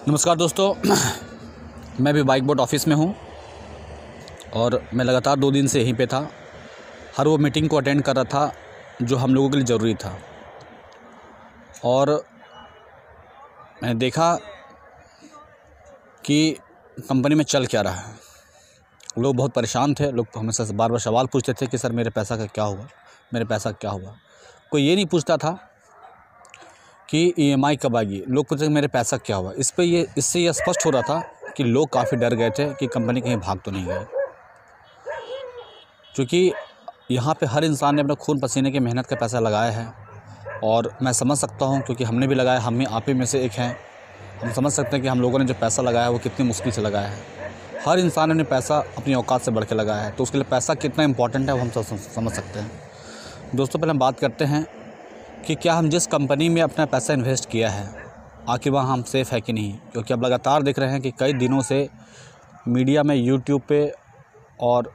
नमस्कार दोस्तों, मैं भी बाइक बोट ऑफिस में हूँ और मैं लगातार 2 दिन से यहीं पे था। हर वो मीटिंग को अटेंड कर रहा था जो हम लोगों के लिए ज़रूरी था। और मैंने देखा कि कंपनी में चल क्या रहा है। लोग बहुत परेशान थे। लोग हमेशा से बार बार सवाल पूछते थे कि सर मेरे पैसा का क्या हुआ, मेरे पैसा क्या हुआ। कोई ये नहीं पूछता था कि EMI कब आएगी। लोग पूछते थे मेरे पैसा क्या हुआ। इससे ये स्पष्ट हो रहा था कि लोग काफ़ी डर गए थे कि कंपनी कहीं भाग तो नहीं गई, क्योंकि यहाँ पे हर इंसान ने अपना खून पसीने की मेहनत का पैसा लगाया है। और मैं समझ सकता हूँ, क्योंकि हमने भी लगाया, हम ही आप ही में से एक हैं। हम समझ सकते हैं कि हम लोगों ने जो पैसा लगाया है वो कितनी मुश्किल से लगाया है। हर इंसान ने पैसा अपनी औकात से बढ़ के लगाया है, तो उसके लिए पैसा कितना इंपॉर्टेंट है वो हम समझ सकते हैं। दोस्तों, पहले हम बात करते हैं कि क्या हम जिस कंपनी में अपना पैसा इन्वेस्ट किया है आखिर वहाँ हम सेफ़ है कि नहीं। क्योंकि अब लगातार देख रहे हैं कि कई दिनों से मीडिया में, यूट्यूब पे और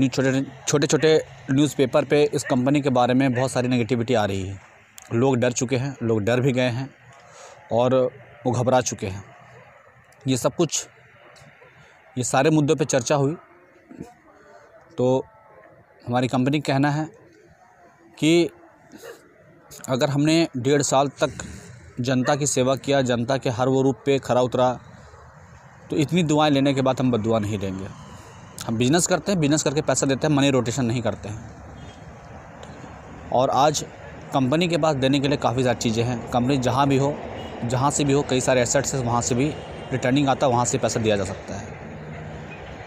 छोटे छोटे न्यूज़पेपर पे इस कंपनी के बारे में बहुत सारी नेगेटिविटी आ रही है। लोग डर चुके हैं, लोग डर भी गए हैं और वो घबरा चुके हैं। ये सारे मुद्दों पे चर्चा हुई तो हमारी कंपनी का कहना है कि अगर हमने 1.5 साल तक जनता की सेवा किया, जनता के हर वो रूप पे खरा उतरा, तो इतनी दुआएं लेने के बाद हम बद्दुआ नहीं लेंगे। हम बिज़नेस करते हैं, बिज़नेस करके पैसा देते हैं, मनी रोटेशन नहीं करते हैं। और आज कंपनी के पास देने के लिए काफ़ी सारी चीज़ें हैं। कंपनी जहाँ भी हो, जहाँ से भी हो, कई सारे एसेट्स हैं, वहाँ से भी रिटर्निंग आता है, वहाँ से पैसा दिया जा सकता है।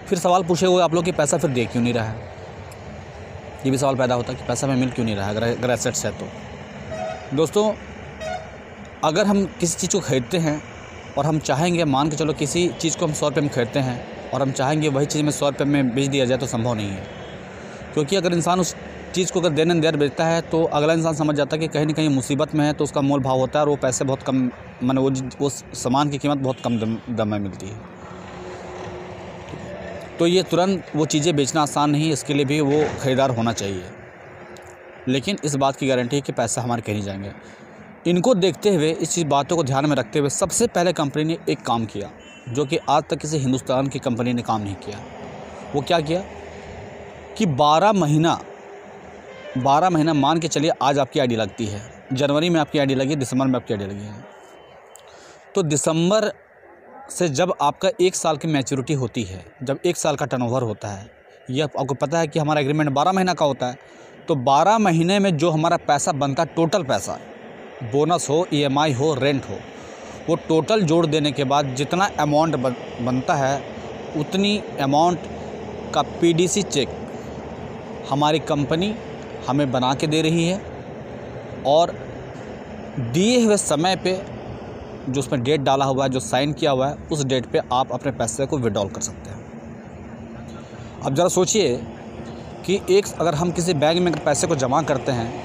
फिर सवाल पूछे हुए आप लोग कि पैसा फिर दे क्यों नहीं रहा है। ये भी सवाल पैदा होता है कि पैसा हमें मिल क्यों नहीं रहा है अगर एसेट्स है तो। दोस्तों, अगर हम किसी चीज़ को खरीदते हैं और हम चाहेंगे, मान के चलो किसी चीज़ को हम 100 रुपये में खरीदते हैं और हम चाहेंगे वही चीज़ में 100 रुपये में बेच दिया जाए, तो संभव नहीं है। क्योंकि अगर इंसान उस चीज़ को अगर देन देर बेचता है तो अगला इंसान समझ जाता है कि कहीं ना कहीं मुसीबत में है, तो उसका मोल भाव होता है और वो पैसे बहुत कम, माने वो सामान की कीमत बहुत कम दम में मिलती है। तो ये तुरंत वो चीज़ें बेचना आसान नहीं है, इसके लिए भी वो ख़रीदार होना चाहिए। लेकिन इस बात की गारंटी है कि पैसा हमारे कहीं नहीं जाएंगे। इनको देखते हुए, इस चीज़ बातों को ध्यान में रखते हुए सबसे पहले कंपनी ने एक काम किया जो कि आज तक किसी हिंदुस्तान की कंपनी ने काम नहीं किया। वो क्या किया कि 12 महीना मान के चलिए, आज आपकी आईडी लगती है, जनवरी में आपकी आईडी लगी, दिसंबर में आपकी आईडी लगी है, तो दिसंबर से जब आपका 1 साल की मैच्योरिटी होती है, जब 1 साल का टर्नओवर होता है, ये आपको पता है कि हमारा एग्रीमेंट 12 महीना का होता है, तो 12 महीने में जो हमारा पैसा बनता है, टोटल पैसा, बोनस हो, EMI हो, रेंट हो, वो टोटल जोड़ देने के बाद जितना अमाउंट बनता है, उतनी अमाउंट का PDC चेक हमारी कंपनी हमें बना के दे रही है। और दिए हुए समय पे जो उसमें डेट डाला हुआ है, जो साइन किया हुआ है, उस डेट पे आप अपने पैसे को विड्रॉल कर सकते हैं। अब ज़रा सोचिए कि अगर हम किसी बैंक में पैसे को जमा करते हैं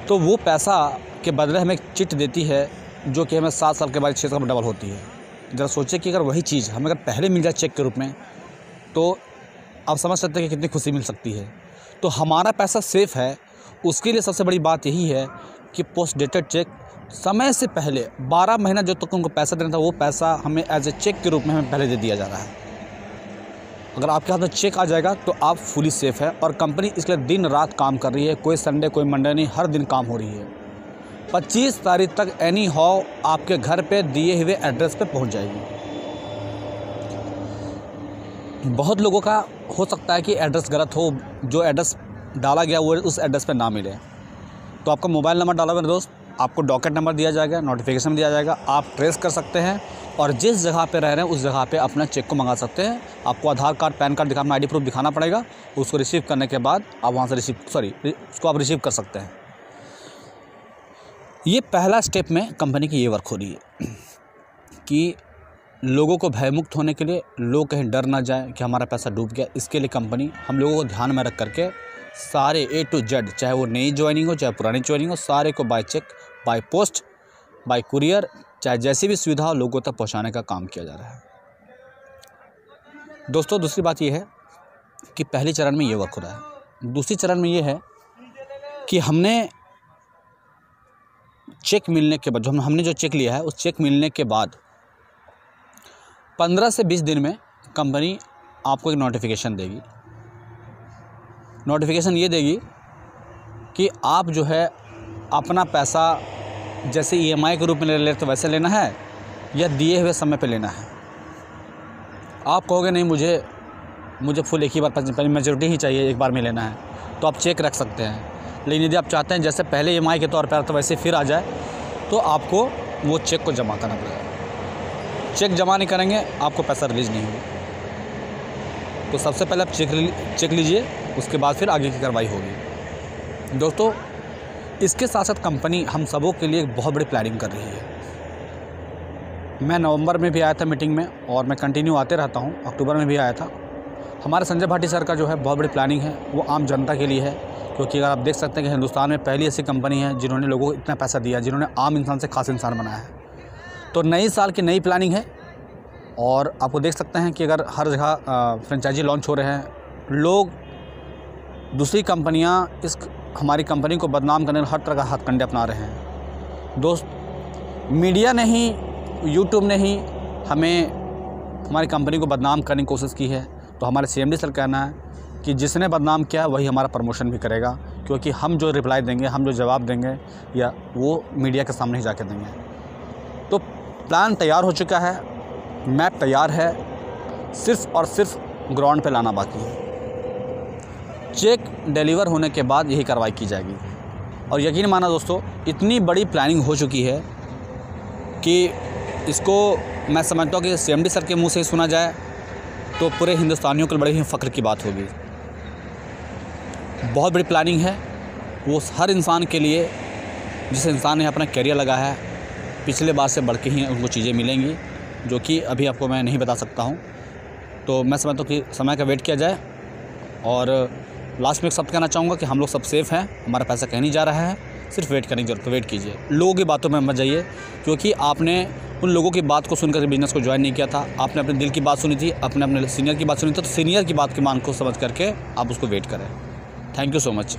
तो वो पैसा के बदले हमें एक चिट देती है जो कि हमें 7 साल के बाद 6 साल में डबल होती है। ज़रा सोचिए कि अगर वही चीज़ हमें अगर पहले मिल जाए चेक के रूप में, तो आप समझ सकते हैं कि कितनी खुशी मिल सकती है। तो हमारा पैसा सेफ़ है, उसके लिए सबसे बड़ी बात यही है कि पोस्ट डेटेड चेक समय से पहले 12 महीना जो तक उनको पैसा देना था, वो पैसा हमें एज ए चेक के रूप में हमें पहले दे दिया जा रहा है। अगर आपके हाथ में चेक आ जाएगा तो आप फुली सेफ़ है। और कंपनी इसके लिए दिन रात काम कर रही है, कोई संडे कोई मंडे नहीं, हर दिन काम हो रही है। 25 तारीख तक एनी हाउ आपके घर पे दिए हुए एड्रेस पे पहुंच जाएगी। बहुत लोगों का हो सकता है कि एड्रेस गलत हो, जो एड्रेस डाला गया वो उस एड्रेस पे ना मिले, तो आपका मोबाइल नंबर डाला हुआ है दोस्त, आपको डॉकेट नंबर दिया जाएगा, नोटिफिकेशन दिया जाएगा, आप ट्रेस कर सकते हैं और जिस जगह पे रह रहे हैं उस जगह पे अपना चेक को मंगा सकते हैं। आपको आधार कार्ड, पैन कार्ड दिखाना, ID प्रूफ दिखाना पड़ेगा। उसको रिसीव करने के बाद आप वहाँ से उसको आप रिसीव कर सकते हैं। ये पहला स्टेप में कंपनी की ये वर्क हो रही है कि लोगों को भयमुक्त होने के लिए, लोग कहीं डर ना जाए कि हमारा पैसा डूब गया, इसके लिए कंपनी हम लोगों को ध्यान में रख करके सारे A to Z, चाहे वो नई ज्वाइनिंग हो चाहे पुरानी ज्वाइनिंग हो, सारे को by cheque, by post, by courier, चाहे जैसी भी सुविधा हो, लोगों तक पहुंचाने का काम किया जा रहा है। दोस्तों, दूसरी बात ये है कि पहले चरण में ये वर्क हो रहा है। दूसरी चरण में ये है कि हमने चेक मिलने के बाद, जो हमने जो चेक लिया है उस चेक मिलने के बाद 15 से 20 दिन में कंपनी आपको एक नोटिफिकेशन देगी। नोटिफिकेशन ये देगी कि आप जो है अपना पैसा जैसे EMI के रूप में ले लेते तो वैसे लेना है या दिए हुए समय पे लेना है। आप कहोगे नहीं मुझे फुल एक ही बार मेजोरिटी ही चाहिए, एक बार में लेना है, तो आप चेक रख सकते हैं। लेकिन यदि आप चाहते हैं जैसे पहले EMI के तौर पर तो वैसे फिर आ जाए, तो आपको वो चेक को जमा करना पड़ेगा। चेक जमा नहीं करेंगे आपको पैसा रिलीज़ नहीं होगा। तो सबसे पहले आप चेक लीजिए, उसके बाद फिर आगे की कार्रवाई होगी। दोस्तों, इसके साथ साथ कंपनी हम सबों के लिए एक बहुत बड़ी प्लानिंग कर रही है। मैं नवंबर में भी आया था मीटिंग में और मैं कंटिन्यू आते रहता हूँ, अक्टूबर में भी आया था। हमारे संजय भाटी सर का जो है बहुत बड़ी प्लानिंग है, वो आम जनता के लिए है। क्योंकि अगर आप देख सकते हैं कि हिंदुस्तान में पहली ऐसी कंपनी है जिन्होंने लोगों को इतना पैसा दिया, जिन्होंने आम इंसान से खास इंसान बनाया है। तो नई साल की नई प्लानिंग है और आपको देख सकते हैं कि अगर हर जगह फ्रेंचाइजी लॉन्च हो रहे हैं, लोग दूसरी कंपनियां इस हमारी कंपनी को बदनाम करने हर तरह का हथकंडे अपना रहे हैं। दोस्त, मीडिया ने ही, यूट्यूब ने ही हमारी कंपनी को बदनाम करने की कोशिश की है। तो हमारे CMD सर कहना है कि जिसने बदनाम किया वही हमारा प्रमोशन भी करेगा, क्योंकि हम जो रिप्लाई देंगे, हम जो जवाब देंगे या वो मीडिया के सामने ही जाके देंगे। तो प्लान तैयार हो चुका है, मैप तैयार है, सिर्फ़ और सिर्फ ग्राउंड पे लाना बाकी है। चेक डिलीवर होने के बाद यही कार्रवाई की जाएगी। और यकीन माना दोस्तों, इतनी बड़ी प्लानिंग हो चुकी है कि इसको मैं समझता हूँ कि CMD सर के मुंह से ही सुना जाए तो पूरे हिंदुस्तानियों के बड़े ही फ़ख्र की बात होगी। बहुत बड़ी प्लानिंग है, वो हर इंसान के लिए जिस इंसान ने अपना करियर लगा है, पिछले बार से बढ़ के ही उनको चीज़ें मिलेंगी, जो कि अभी आपको मैं नहीं बता सकता हूँ। तो मैं समझता हूँ कि समय का वेट किया जाए। और लास्ट में एक शब्द कहना चाहूँगा कि हम लोग सब सेफ़ हैं, हमारा पैसा कहीं नहीं जा रहा है, सिर्फ वेट करने की जरूरत है। वेट कीजिए, लोगों की बातों में मत जाइए, क्योंकि आपने उन लोगों की बात को सुनकर बिज़नेस को ज्वाइन नहीं किया था। आपने अपने दिल की बात सुनी थी, अपने सीनियर की बात सुनी थी, तो सीनियर की बात की मान को समझ करके आप उसको वेट करें। Thank you so much.